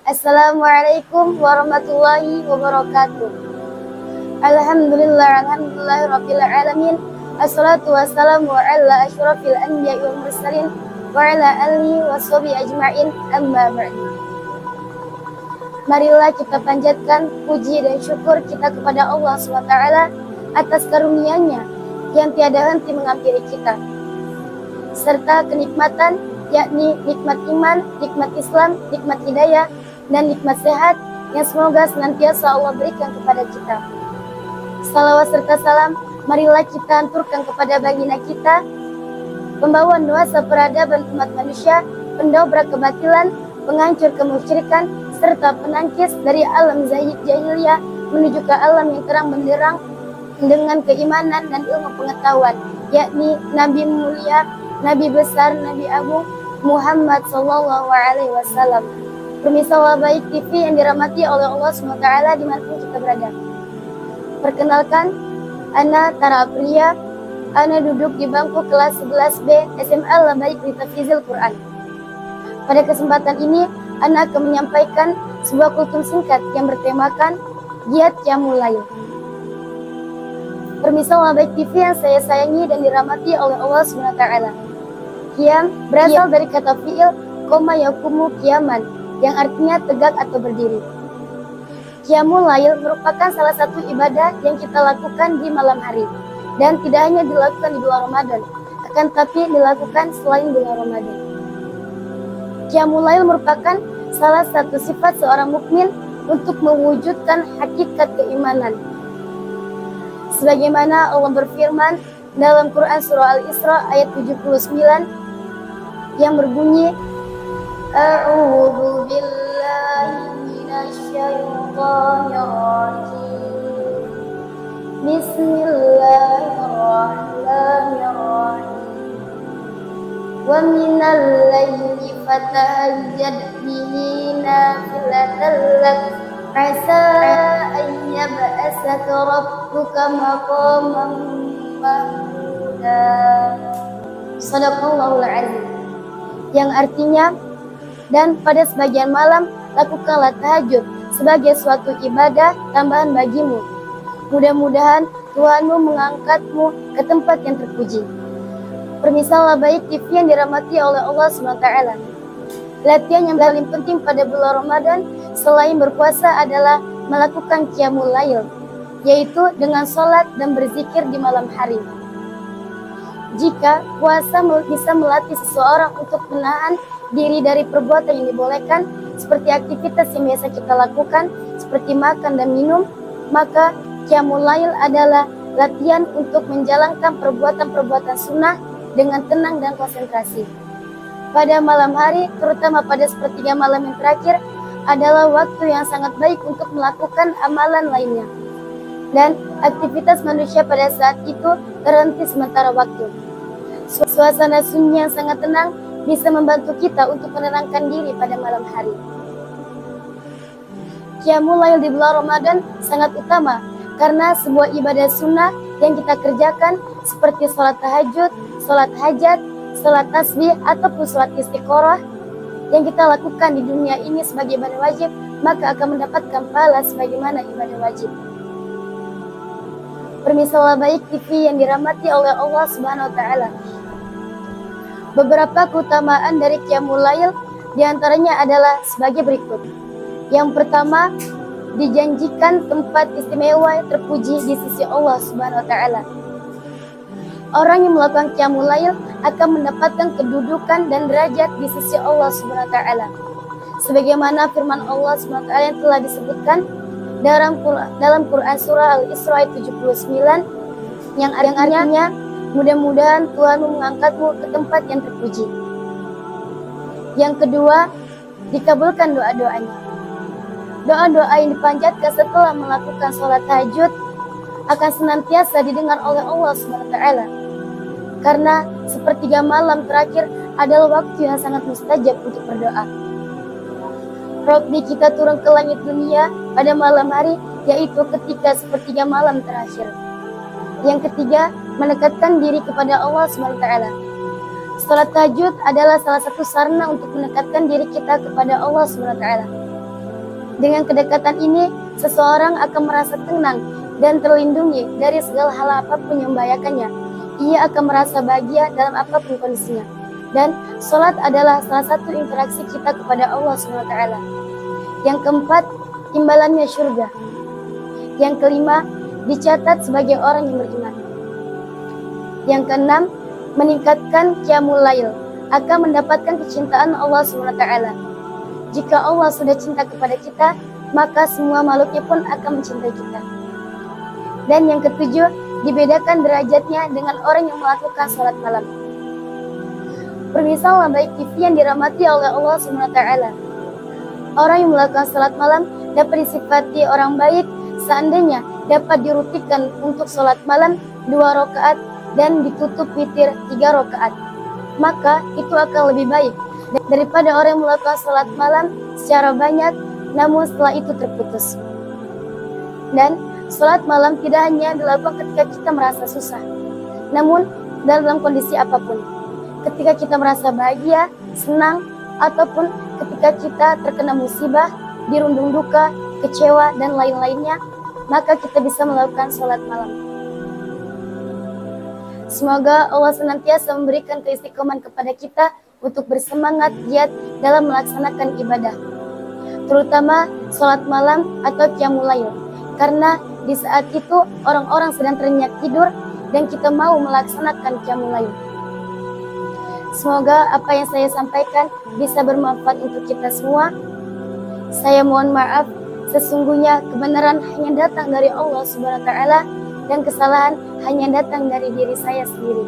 Assalamualaikum warahmatullahi wabarakatuh. Alhamdulillah alamin. Assalatu wassalamu ala asyrafil anbiya'i wal mursalin wa ala alihi washabihi ajma'in, amma ba'du. Marilah kita panjatkan puji dan syukur kita kepada Allah SWT atas karunia-Nya yang tiada henti menghampiri kita, serta kenikmatan, yakni nikmat iman, nikmat Islam, nikmat hidayah, dan nikmat sehat yang semoga senantiasa Allah berikan kepada kita. Salawat serta salam marilah kita anturkan kepada baginda kita, pembawa nuansa peradaban umat manusia, pendobrak kebatilan, penghancur kemusyrikan, serta penangkis dari alam jahiliyah menuju ke alam yang terang benderang dengan keimanan dan ilmu pengetahuan, yakni Nabi mulia, Nabi besar, Nabi agung Muhammad sallallahu alaihi wasallam. Pemirsa Baik TV yang dirahmati oleh Allah SWT dimanapun kita berada. Perkenalkan, Ana Tara Aprilia. Ana duduk di bangku kelas 11B SMA Labaik di Tafizil Quran. Pada kesempatan ini, Ana akan menyampaikan sebuah kultum singkat yang bertemakan Giat Qiyamul Lail. Pemirsa Baik TV yang saya sayangi dan dirahmati oleh Allah SWT. Qiyam berasal dari kata fi'il koma yakumu qiyaman, yang artinya tegak atau berdiri. Qiyamul Lail merupakan salah satu ibadah yang kita lakukan di malam hari, dan tidak hanya dilakukan di bulan Ramadan, akan tapi dilakukan selain bulan Ramadan. Qiyamul Lail merupakan salah satu sifat seorang mukmin untuk mewujudkan hakikat keimanan. Sebagaimana Allah berfirman dalam Quran surah Al-Isra ayat 79 yang berbunyi, A'udzu billahi minasy syaithanir rajim. Bismillahirrahmanirrahim. Wa minal laili fatahajjad bihi nafilatan lak asa an yab'asaka rabbuka maqaman mahmuda. Shadaqallahul azim. Yang artinya, dan pada sebagian malam lakukanlah tahajud sebagai suatu ibadah tambahan bagimu. Mudah-mudahan Tuhanmu mengangkatmu ke tempat yang terpuji. Pemirsa Baik TV yang dirahmati oleh Allah SWT. Latihan yang paling penting pada bulan Ramadan selain berpuasa adalah melakukan Qiyamul Lail, yaitu dengan sholat dan berzikir di malam hari. Jika puasa bisa melatih seseorang untuk menahan diri dari perbuatan yang dibolehkan, seperti aktivitas yang biasa kita lakukan, seperti makan dan minum, maka Qiyamul Lail adalah latihan untuk menjalankan perbuatan-perbuatan sunnah dengan tenang dan konsentrasi. Pada malam hari, terutama pada sepertiga malam yang terakhir, adalah waktu yang sangat baik untuk melakukan amalan lainnya. Dan aktivitas manusia pada saat itu terhenti sementara waktu. Suasana sunyi yang sangat tenang bisa membantu kita untuk menenangkan diri pada malam hari. Qiyamul Lail di bulan Ramadan sangat utama karena sebuah ibadah sunnah yang kita kerjakan seperti sholat tahajud, sholat hajat, sholat tasbih, ataupun sholat istiqoroh yang kita lakukan di dunia ini sebagai ibadah wajib, maka akan mendapatkan pahala sebagaimana ibadah wajib. Pemirsa Baik TV yang dirahmati oleh Allah Subhanahu wa taala. Beberapa keutamaan dari Qiyamul Lail diantaranya adalah sebagai berikut. Yang pertama, dijanjikan tempat istimewa yang terpuji di sisi Allah Subhanahu wa taala. Orang yang melakukan Qiyamul Lail akan mendapatkan kedudukan dan derajat di sisi Allah Subhanahu wa taala. Sebagaimana firman Allah Subhanahu wa taala yang telah disebutkan dalam Quran surah Al-Isra ayat 79 yang artinya mudah-mudahan Tuhanmu mengangkatmu ke tempat yang terpuji. Yang kedua, dikabulkan doa-doanya. Doa-doa yang dipanjatkan setelah melakukan sholat tahajud akan senantiasa didengar oleh Allah SWT. Karena sepertiga malam terakhir adalah waktu yang sangat mustajab untuk berdoa. Rabbi kita turun ke langit dunia pada malam hari, yaitu ketika sepertiga malam terakhir. Yang ketiga, mendekatkan diri kepada Allah SWT. Salat tahajud adalah salah satu sarana untuk mendekatkan diri kita kepada Allah SWT. Dengan kedekatan ini, seseorang akan merasa tenang dan terlindungi dari segala hal apapun yang membahayakannya. Ia akan merasa bahagia dalam apapun kondisinya. Dan sholat adalah salah satu interaksi kita kepada Allah SWT. Yang keempat, imbalannya surga. Yang kelima, dicatat sebagai orang yang beriman. Yang keenam, meningkatkan qiyamul lail, akan mendapatkan kecintaan Allah SWT. Jika Allah sudah cinta kepada kita, maka semua makhluknya pun akan mencintai kita. Dan yang ketujuh, dibedakan derajatnya dengan orang yang melakukan sholat malam. Permisal baik TV yang dirahmati oleh Allah SWT. Orang yang melakukan sholat malam dapat disifati orang baik seandainya dapat dirutikan untuk sholat malam 2 rakaat dan ditutup witir 3 rakaat. Maka itu akan lebih baik daripada orang yang melakukan sholat malam secara banyak namun setelah itu terputus. Dan sholat malam tidak hanya dilakukan ketika kita merasa susah, namun dalam kondisi apapun. Ketika kita merasa bahagia, senang, ataupun ketika kita terkena musibah, dirundung duka, kecewa, dan lain-lainnya, maka kita bisa melakukan sholat malam. Semoga Allah senantiasa memberikan keistiqomahan kepada kita untuk bersemangat giat dalam melaksanakan ibadah, terutama sholat malam atau qiyamul lail, karena di saat itu orang-orang sedang ternyenyak tidur dan kita mau melaksanakan qiyamul lail. Semoga apa yang saya sampaikan bisa bermanfaat untuk kita semua. Saya mohon maaf, sesungguhnya kebenaran hanya datang dari Allah SWT dan kesalahan hanya datang dari diri saya sendiri.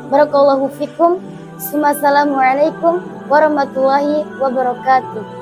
Barakallahu fikum. Assalamualaikum warahmatullahi wabarakatuh.